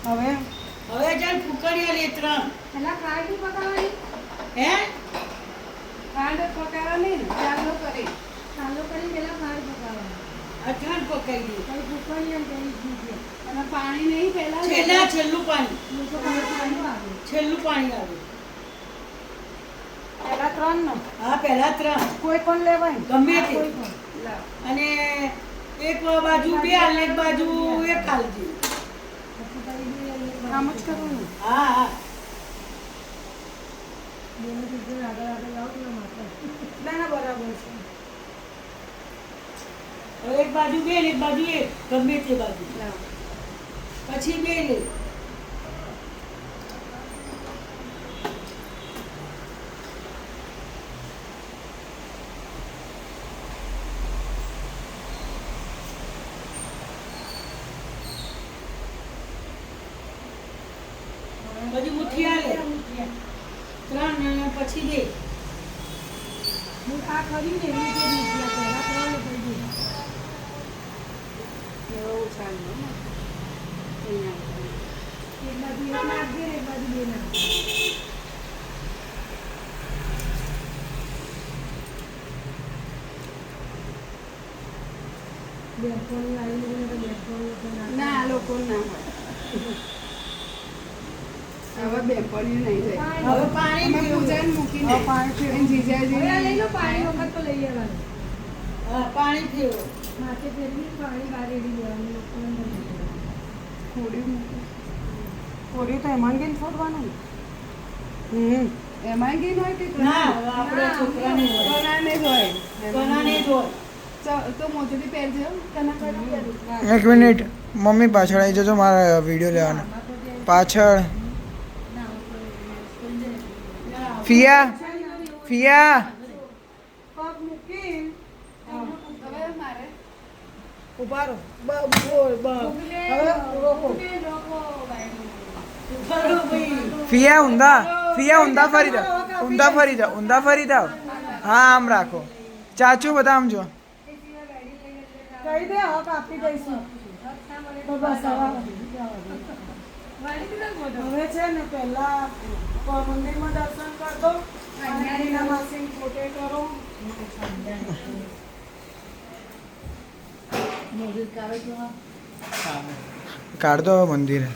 હવે હવે ચાલ ફૂકણીઓ લે 3. પેલા ખાંડ પકાવવાની હે ખાંડ પકાવવાની ને ચાલો કરી પેલા ખાંડ પકાવવાની અઠાણ પકાઈ દે પછી ફૂકણી એમ કરી દીધી અને પાણી નહીં પહેલા છેલ્લું પાણી પાણી આવે છેલ્લું પાણી આવે. પહેલા 3 નો હા પહેલા 3 કોઈ પણ લેવાય ગમે તે. કોઈ પણ લાવ અને એક બાજુ 2 હાલ એક બાજુ 1 હાલજી. આમ જ કરવાનું હા હા ના બરાબર છે હવે એક બાજુ 2 એક બાજુ 1 ગમે તે બાજુ લાવ પછી 2 લે. બધી મુઠ્ઠી આલે 3 ને પછી 2. આ ખરી ને એવી જે નીકળ્યા પહેલા 3 થઈ ગઈ એવું ચાલે એક બાજુ 1 નાખજે એક બાજુ 2 નાખજે ના લોકો ના હોય હવે બેપણ્યું નહીં જાય હવે પાણી અમે પૂજાને મૂકીને પાણી જીજાજી લઈ લો પાણી વખત તો લઈ લેવાનું હા પાણી પીવો માથે ફેરવી પાણી બહાર રેડી દેવાનું લોકોને થોડી મૂકી થોડી તો એમાં ગઈને ફોડવાનું એમાં ગઈને હોય કે ના આપણે છોકરાને હોય બનાને જ હોય બનાને જ હોય. તો મોજડી પહેરજો તને કઈ એક મિનિટ મમ્મી પાછળ આવી જજો મારે વિડીયો લેવાનો પાછળ ફિયા ફિયા પગ મૂકી હવે મારે ઉભા રહો હવે રોકો ખરું ભાઈ ફિયા ઊંધા ફરી જાઓ ઊંધા ફરી જાઓ હા આમ રાખો ચાચુ બધા આમ જો કહી દે હક આપી દઈશું તો બસ હવે છે ને પહેલા મંદિરમાં દર્શન કરજો અહીંયા માસી ફોટે કરો કાઢ દો હવે મંદિરે